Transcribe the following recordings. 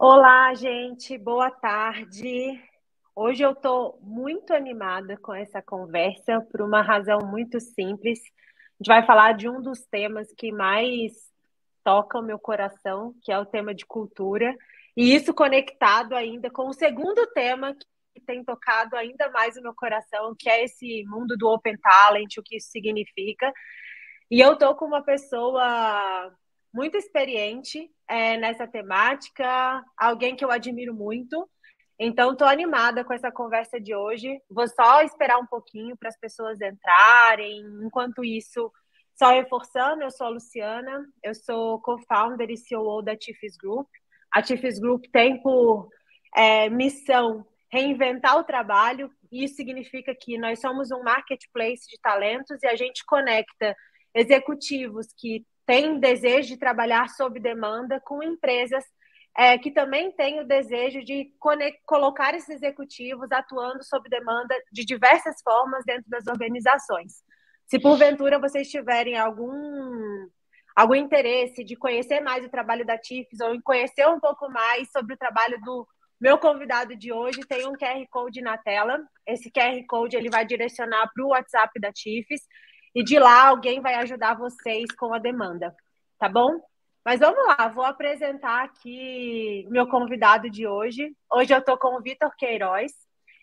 Olá, gente, boa tarde. Hoje eu estou muito animada com essa conversa por uma razão muito simples. A gente vai falar de um dos temas que mais toca o meu coração, que é o tema de cultura, e isso conectado ainda com o segundo tema que tem tocado ainda mais o meu coração, que é esse mundo do Open Talent, o que isso significa. E eu estou com uma pessoa muito experiente nessa temática, alguém que eu admiro muito. Então, estou animada com essa conversa de hoje. Vou só esperar um pouquinho para as pessoas entrarem. Enquanto isso, só reforçando, eu sou a Luciana, eu sou co-founder e CEO da Tifis Group. A Tifis Group tem por missão reinventar o trabalho. Isso significa que nós somos um marketplace de talentos e a gente conecta executivos que têm desejo de trabalhar sob demanda com empresas que também têm o desejo de colocar esses executivos atuando sob demanda de diversas formas dentro das organizações. Se porventura vocês tiverem algum interesse de conhecer mais o trabalho da TIFES ou em conhecer um pouco mais sobre o trabalho do meu convidado de hoje, tem um QR Code na tela. Esse QR Code ele vai direcionar para o WhatsApp da TIFES e de lá alguém vai ajudar vocês com a demanda, tá bom? Mas vamos lá, vou apresentar aqui meu convidado de hoje. Hoje eu estou com o Vitor Queiroz.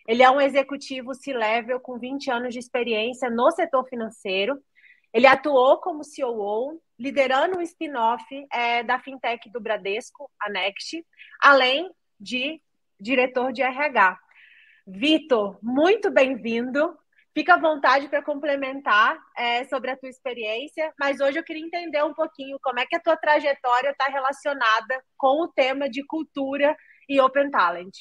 Ele é um executivo C-Level com 20 anos de experiência no setor financeiro. Ele atuou como COO, liderando um spin-off da fintech do Bradesco, a Next, além de diretor de RH. Vitor, muito bem-vindo. Fica à vontade para complementar sobre a tua experiência, mas hoje eu queria entender um pouquinho como é que a tua trajetória está relacionada com o tema de cultura e Open Talent.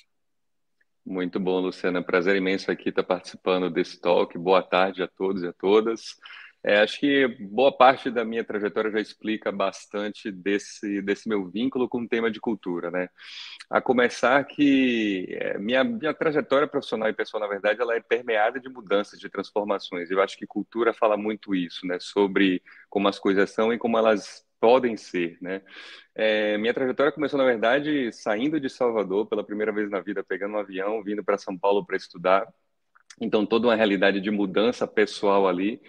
Muito bom, Luciana. Prazer imenso aqui estar participando desse talk. Boa tarde a todos e a todas. Acho que boa parte da minha trajetória já explica bastante desse meu vínculo com o tema de cultura, né? A começar que minha trajetória profissional e pessoal, na verdade, ela é permeada de mudanças, de transformações. Eu acho que cultura fala muito isso, né? Sobre como as coisas são e como elas podem ser, né? Minha trajetória começou, na verdade, saindo de Salvador pela primeira vez na vida, pegando um avião, vindo para São Paulo para estudar. Então, toda uma realidade de mudança pessoal ali,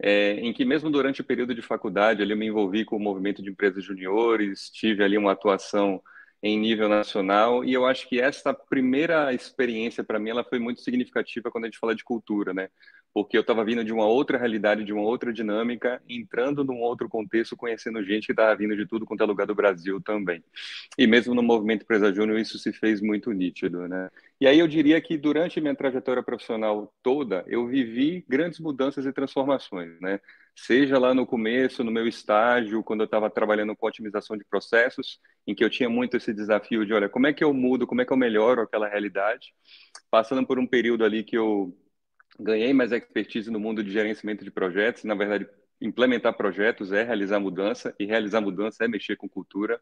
em que mesmo durante o período de faculdade, ali eu me envolvi com o movimento de empresas juniores, tive ali uma atuação em nível nacional, e eu acho que essa primeira experiência, para mim, ela foi muito significativa quando a gente fala de cultura, né? Porque eu estava vindo de uma outra realidade, de uma outra dinâmica, entrando num outro contexto, conhecendo gente que estava vindo de tudo quanto é lugar do Brasil também. E mesmo no movimento Empresa Júnior, isso se fez muito nítido, né? E aí eu diria que durante minha trajetória profissional toda, eu vivi grandes mudanças e transformações, né? Seja lá no começo, no meu estágio, quando eu estava trabalhando com otimização de processos, em que eu tinha muito esse desafio de, olha, como é que eu mudo, como é que eu melhoro aquela realidade, passando por um período ali que eu ganhei mais expertise no mundo de gerenciamento de projetos. Na verdade, implementar projetos é realizar mudança, e realizar mudança é mexer com cultura.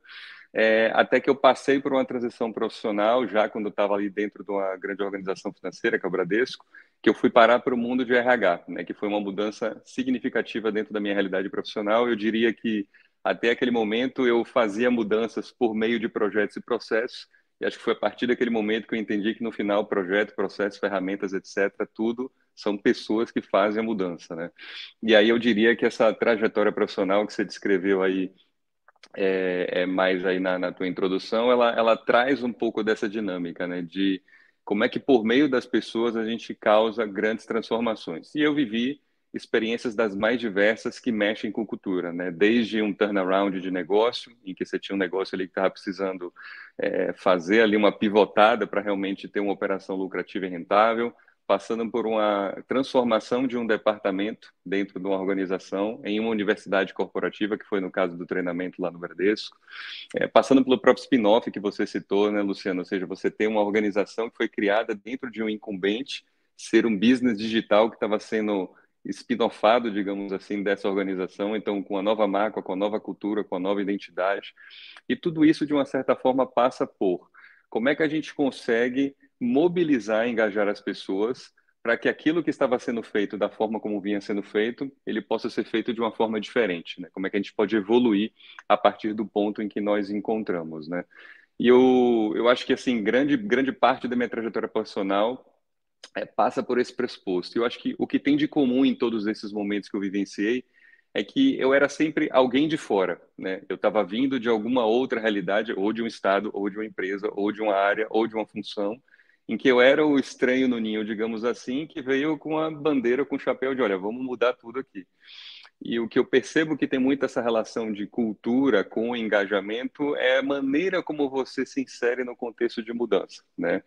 Até que eu passei por uma transição profissional, já quando eu estava ali dentro de uma grande organização financeira, que é o Bradesco, que eu fui parar para o mundo de RH, né, que foi uma mudança significativa dentro da minha realidade profissional. Eu diria que até aquele momento eu fazia mudanças por meio de projetos e processos, e acho que foi a partir daquele momento que eu entendi que no final projeto, processo, ferramentas, etc., tudo são pessoas que fazem a mudança, né? E aí eu diria que essa trajetória profissional que você descreveu aí mais aí na tua introdução, ela traz um pouco dessa dinâmica, né? De como é que por meio das pessoas a gente causa grandes transformações. E eu vivi experiências das mais diversas que mexem com cultura, né? Desde um turnaround de negócio, em que você tinha um negócio ali que estava precisando fazer ali uma pivotada para realmente ter uma operação lucrativa e rentável, passando por uma transformação de um departamento dentro de uma organização em uma universidade corporativa, que foi no caso do treinamento lá no Bradesco, passando pelo próprio spin-off que você citou, né, Luciano? Ou seja, você tem uma organização que foi criada dentro de um incumbente, ser um business digital que estava sendo spin-offado, digamos assim, dessa organização, então com a nova marca, com a nova cultura, com a nova identidade. E tudo isso, de uma certa forma, passa por como é que a gente consegue mobilizar e engajar as pessoas para que aquilo que estava sendo feito da forma como vinha sendo feito, ele possa ser feito de uma forma diferente, né? Como é que a gente pode evoluir a partir do ponto em que nós encontramos, né? E eu acho que, assim, grande parte da minha trajetória profissional passa por esse pressuposto. Eu acho que o que tem de comum em todos esses momentos que eu vivenciei é que eu era sempre alguém de fora, né? Eu estava vindo de alguma outra realidade, ou de um estado, ou de uma empresa, ou de uma área, ou de uma função, em que eu era o estranho no ninho, digamos assim, que veio com a bandeira, com o chapéu de, olha, vamos mudar tudo aqui. E o que eu percebo que tem muito essa relação de cultura com engajamento é a maneira como você se insere no contexto de mudança, né?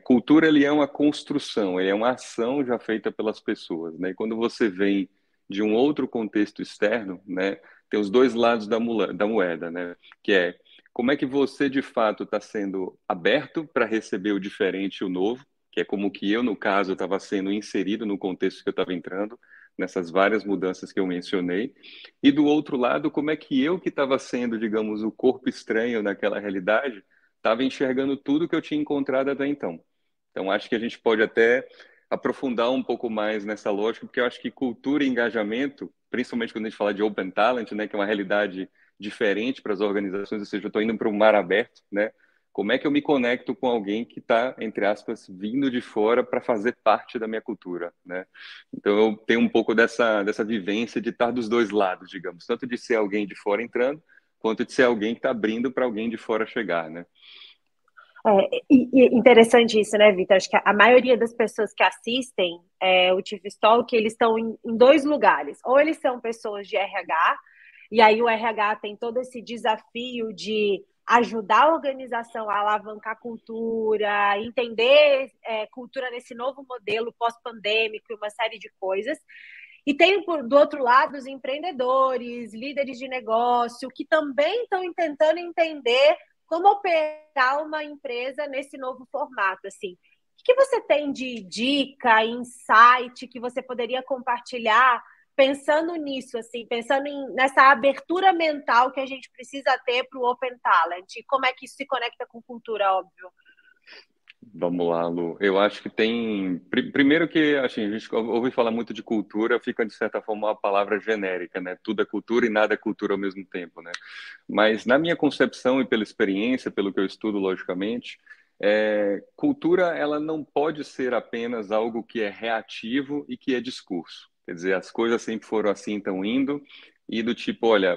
Cultura, ele é uma construção, ele é uma ação já feita pelas pessoas, né? E quando você vem de um outro contexto externo, né, tem os dois lados da moeda, né? Que é como é que você de fato está sendo aberto para receber o diferente e o novo, que é como que eu, no caso, estava sendo inserido no contexto que eu estava entrando, nessas várias mudanças que eu mencionei. E do outro lado, como é que eu, que estava sendo, digamos, o corpo estranho naquela realidade, estava enxergando tudo que eu tinha encontrado até então. Então, acho que a gente pode até aprofundar um pouco mais nessa lógica, porque eu acho que cultura e engajamento, principalmente quando a gente fala de Open Talent, né, que é uma realidade diferente para as organizações, ou seja, eu estou indo para um mar aberto, né? Como é que eu me conecto com alguém que está, entre aspas, vindo de fora para fazer parte da minha cultura, né? Então, eu tenho um pouco dessa vivência de estar dos dois lados, digamos, tanto de ser alguém de fora entrando, quanto de ser alguém que está abrindo para alguém de fora chegar, né? E interessante isso, né, Vitor? Acho que a maioria das pessoas que assistem o Chief Talk, eles estão em dois lugares. Ou eles são pessoas de RH, e aí o RH tem todo esse desafio de ajudar a organização a alavancar cultura, entender cultura nesse novo modelo pós-pandêmico e uma série de coisas. E tem, do outro lado, os empreendedores, líderes de negócio, que também estão tentando entender como operar uma empresa nesse novo formato. Assim, o que você tem de dica, insight que você poderia compartilhar pensando nisso, assim, pensando nessa abertura mental que a gente precisa ter para o Open Talent? E como é que isso se conecta com cultura, óbvio? Vamos lá, Lu. Eu acho que tem. Primeiro que assim, a gente ouve falar muito de cultura, fica de certa forma uma palavra genérica, né? Tudo é cultura e nada é cultura ao mesmo tempo, né? Mas na minha concepção e pela experiência, pelo que eu estudo, logicamente, cultura ela não pode ser apenas algo que é reativo e que é discurso. Quer dizer, as coisas sempre foram assim, estão indo e do tipo, olha,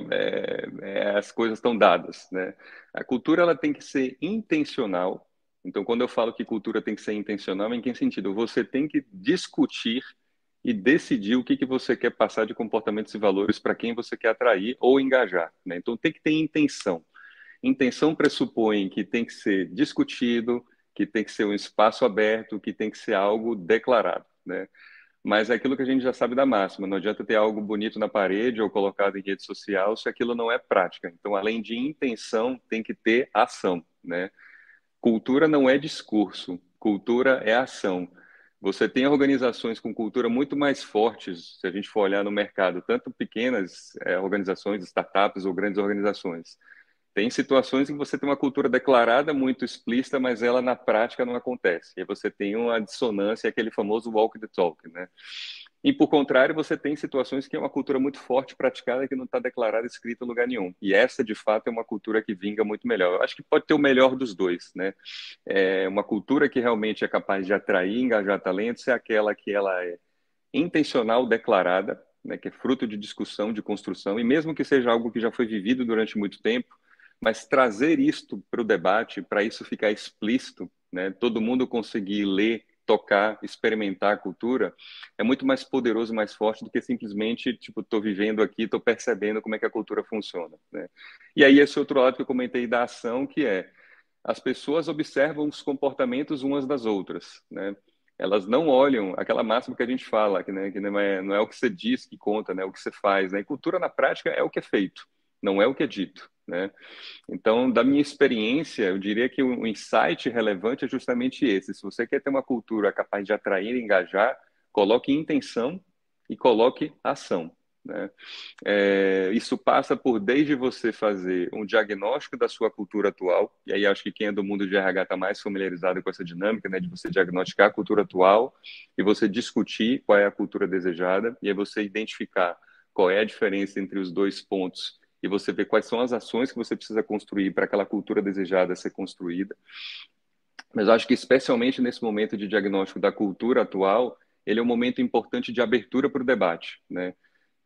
as coisas estão dadas, né? A cultura ela tem que ser intencional. Então, quando eu falo que cultura tem que ser intencional, em que sentido? Você tem que discutir e decidir o que você quer passar de comportamentos e valores para quem você quer atrair ou engajar, né? Então, tem que ter intenção. Intenção pressupõe que tem que ser discutido, que tem que ser um espaço aberto, que tem que ser algo declarado, né? Mas é aquilo que a gente já sabe da máxima, não adianta ter algo bonito na parede ou colocado em rede social se aquilo não é prática. Então, além de intenção, tem que ter ação, né? Cultura não é discurso, cultura é ação. Você tem organizações com cultura muito mais fortes, se a gente for olhar no mercado, tanto pequenas organizações, startups ou grandes organizações. Tem situações em que você tem uma cultura declarada muito explícita, mas ela na prática não acontece. E aí você tem uma dissonância, aquele famoso walk the talk, né? E por contrário, você tem situações que é uma cultura muito forte praticada que não está declarada escrita em lugar nenhum. E essa, de fato, é uma cultura que vinga muito melhor. Eu acho que pode ter o melhor dos dois, né? Uma cultura que realmente é capaz de atrair e engajar talentos é aquela que ela é intencional, declarada, né? Que é fruto de discussão, de construção, e mesmo que seja algo que já foi vivido durante muito tempo, mas trazer isto para o debate, para isso ficar explícito, né? Todo mundo conseguir ler, tocar, experimentar a cultura, é muito mais poderoso, mais forte do que simplesmente, tipo, estou vivendo aqui, estou percebendo como é que a cultura funciona, né? E aí esse outro lado que eu comentei da ação, que é as pessoas observam os comportamentos umas das outras, né? Elas não olham aquela máxima que a gente fala, que não é o que você diz que conta, né? É o que você faz, né? E cultura na prática é o que é feito, não é o que é dito, né? Então, da minha experiência, eu diria que o insight relevante é justamente esse. Se você quer ter uma cultura capaz de atrair e engajar, coloque intenção e coloque ação, né? Isso passa por desde você fazer um diagnóstico da sua cultura atual, e aí acho que quem é do mundo de RH está mais familiarizado com essa dinâmica, né, de você diagnosticar a cultura atual e você discutir qual é a cultura desejada, e aí você identificar qual é a diferença entre os dois pontos e você vê quais são as ações que você precisa construir para aquela cultura desejada ser construída. Mas eu acho que, especialmente nesse momento de diagnóstico da cultura atual, ele é um momento importante de abertura para o debate, né?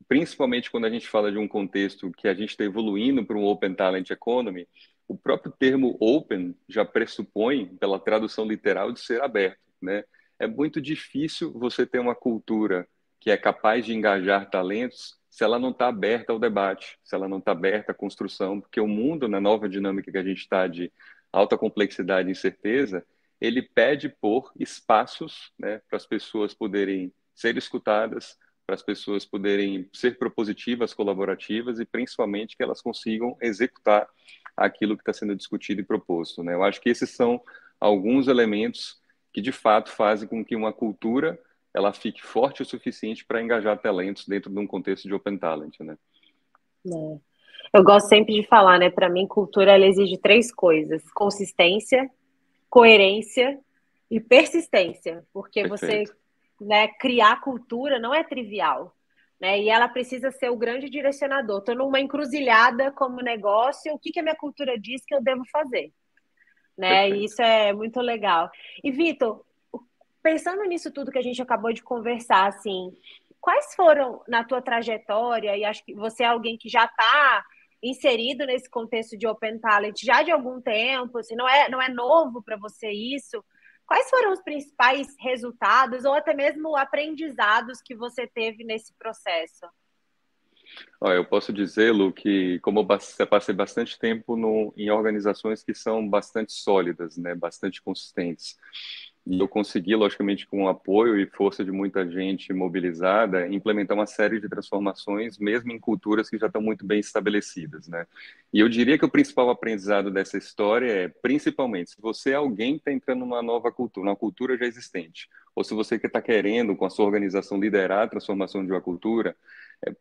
Principalmente quando a gente fala de um contexto que a gente está evoluindo para um Open Talent Economy, o próprio termo open já pressupõe, pela tradução literal, de ser aberto, né? É muito difícil você ter uma cultura que é capaz de engajar talentos se ela não está aberta ao debate, se ela não está aberta à construção, porque o mundo, na nova dinâmica que a gente está de alta complexidade e incerteza, ele pede por espaços, né, para as pessoas poderem ser escutadas, para as pessoas poderem ser propositivas, colaborativas e principalmente que elas consigam executar aquilo que está sendo discutido e proposto, né? Eu acho que esses são alguns elementos que de fato fazem com que uma cultura ela fique forte o suficiente para engajar talentos dentro de um contexto de open talent, né? É. Eu gosto sempre de falar, né? Para mim, cultura ela exige três coisas: consistência, coerência e persistência, porque você, Perfeito, né, criar cultura não é trivial, né? E ela precisa ser o grande direcionador. Estou numa encruzilhada como negócio, o que que a minha cultura diz que eu devo fazer, né? E perfeito. isso é muito legal. E Vitor, pensando nisso tudo que a gente acabou de conversar, assim, quais foram na tua trajetória, e acho que você é alguém que já está inserido nesse contexto de Open Talent já de algum tempo, assim, não é novo para você isso. Quais foram os principais resultados ou até mesmo aprendizados que você teve nesse processo? Ó, eu posso dizer, Lu, que como eu passei bastante tempo em organizações que são bastante sólidas, né, bastante consistentes, e eu consegui, logicamente, com o apoio e força de muita gente mobilizada, implementar uma série de transformações, mesmo em culturas que já estão muito bem estabelecidas, né? E eu diria que o principal aprendizado dessa história é, principalmente, se você é alguém que está entrando numa nova cultura, uma cultura já existente, ou se você que está querendo, com a sua organização, liderar a transformação de uma cultura,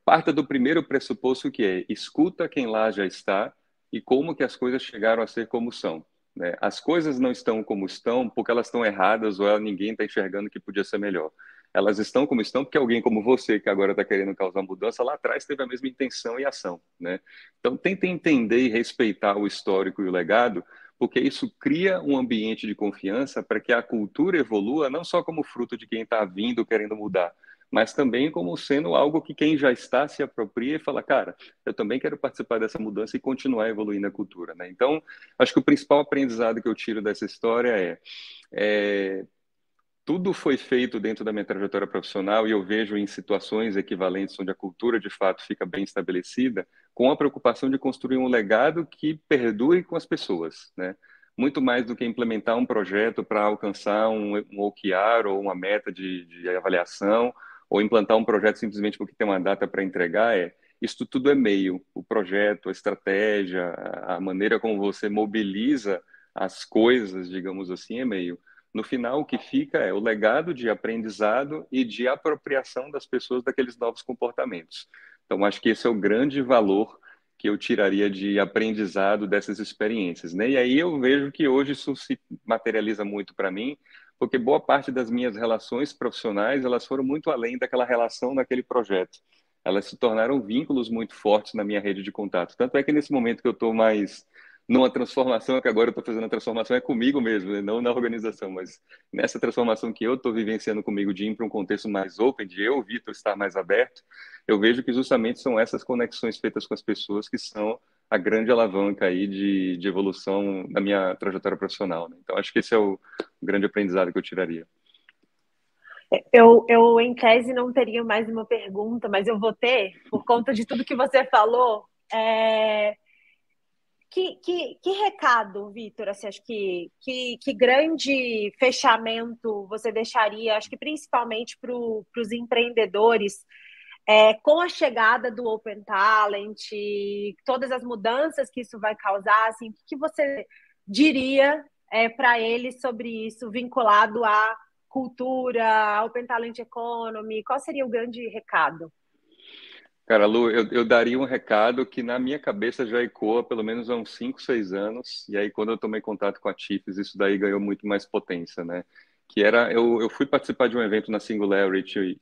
parta do primeiro pressuposto que é escuta quem lá já está e como que as coisas chegaram a ser como são, né? As coisas não estão como estão porque elas estão erradas ou ninguém está enxergando que podia ser melhor. Elas estão como estão porque alguém como você, que agora está querendo causar mudança, lá atrás teve a mesma intenção e ação, né? Então, tentem entender e respeitar o histórico e o legado, porque isso cria um ambiente de confiança para que a cultura evolua não só como fruto de quem está vindo querendo mudar, mas também como sendo algo que quem já está se apropria e fala, cara, eu também quero participar dessa mudança e continuar evoluindo a cultura, né? Então, acho que o principal aprendizado que eu tiro dessa história é tudo foi feito dentro da minha trajetória profissional e eu vejo em situações equivalentes onde a cultura de fato fica bem estabelecida, com a preocupação de construir um legado que perdure com as pessoas, né? Muito mais do que implementar um projeto para alcançar um OKR ou uma meta de avaliação, ou implantar um projeto simplesmente porque tem uma data para entregar, isso tudo é meio. O projeto, a estratégia, a maneira como você mobiliza as coisas, digamos assim, é meio. No final, o que fica é o legado de aprendizado e de apropriação das pessoas daqueles novos comportamentos. Então, acho que esse é o grande valor que eu tiraria de aprendizado dessas experiências, né? E aí eu vejo que hoje isso se materializa muito para mim, porque boa parte das minhas relações profissionais, elas foram muito além daquela relação naquele projeto. Elas se tornaram vínculos muito fortes na minha rede de contato. Tanto é que nesse momento que eu estou mais numa transformação, que agora eu estou fazendo a transformação é comigo mesmo, né? Não na organização, mas nessa transformação que eu estou vivenciando comigo de ir para um contexto mais open, de eu, Vitor, estar mais aberto, eu vejo que justamente são essas conexões feitas com as pessoas que são a grande alavanca aí de evolução da minha trajetória profissional, né? Então, acho que esse é o grande aprendizado que eu tiraria. Em tese, não teria mais uma pergunta, mas eu vou ter, por conta de tudo que você falou. Que recado, Vitor? Assim, acho que grande fechamento você deixaria, acho que principalmente para os empreendedores, com a chegada do Open Talent, todas as mudanças que isso vai causar, assim, o que você diria para eles sobre isso, vinculado à cultura, ao Open Talent Economy? Qual seria o grande recado? Cara, Lu, eu daria um recado que na minha cabeça já ecoa pelo menos há uns 5, 6 anos, e aí quando eu tomei contato com a Chiefs, isso daí ganhou muito mais potência, né? que era, eu fui participar de um evento na Singularity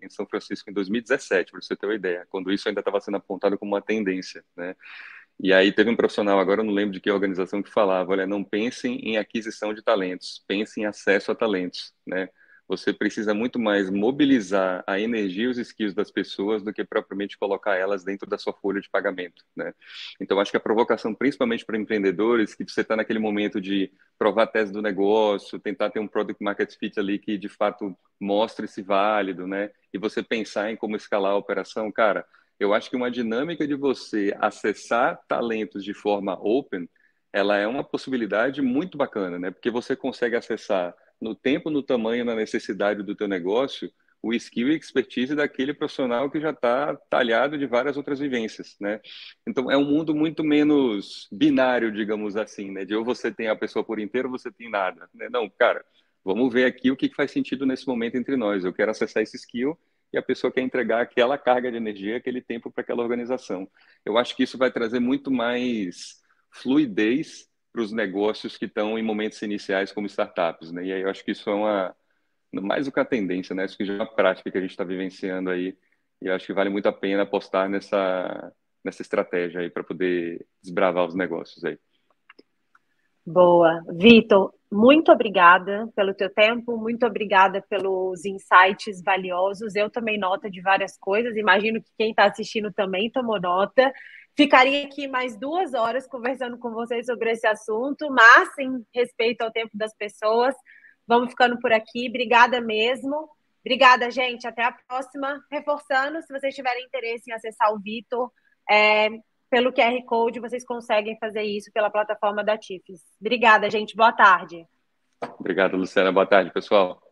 em São Francisco em 2017, para você ter uma ideia, quando isso ainda estava sendo apontado como uma tendência, né? E aí teve um profissional, agora eu não lembro de que organização que falava, olha, não pensem em aquisição de talentos, pensem em acesso a talentos, né? Você precisa muito mais mobilizar a energia e os skills das pessoas do que propriamente colocar elas dentro da sua folha de pagamento, né? Então, acho que a provocação, principalmente para empreendedores, que você está naquele momento de provar a tese do negócio, tentar ter um product market fit ali que, de fato, mostre-se válido, né? E você pensar em como escalar a operação, cara, eu acho que uma dinâmica de você acessar talentos de forma open, ela é uma possibilidade muito bacana, né? Porque você consegue acessar no tempo, no tamanho, na necessidade do teu negócio, o skill e expertise daquele profissional que já está talhado de várias outras vivências, né? Então, é um mundo muito menos binário, digamos assim, né? De ou você tem a pessoa por inteiro ou você tem nada, né? Não, cara, vamos ver aqui o que faz sentido nesse momento entre nós. Eu quero acessar esse skill e a pessoa quer entregar aquela carga de energia, aquele tempo para aquela organização. Eu acho que isso vai trazer muito mais fluidez para os negócios que estão em momentos iniciais como startups, né? E aí eu acho que isso é mais do que a tendência, né? Isso que já é uma prática que a gente está vivenciando aí, e eu acho que vale muito a pena apostar nessa estratégia aí para poder desbravar os negócios aí. Boa. Vitor, muito obrigada pelo teu tempo, muito obrigada pelos insights valiosos. Eu tomei nota de várias coisas, imagino que quem está assistindo também tomou nota. Ficaria aqui mais 2 horas conversando com vocês sobre esse assunto, mas em respeito ao tempo das pessoas, vamos ficando por aqui. Obrigada mesmo. Obrigada, gente. Até a próxima. Reforçando, se vocês tiverem interesse em acessar o Vitor, é, pelo QR Code, vocês conseguem fazer isso pela plataforma da TIFES. Obrigada, gente. Boa tarde. Obrigado, Luciana. Boa tarde, pessoal.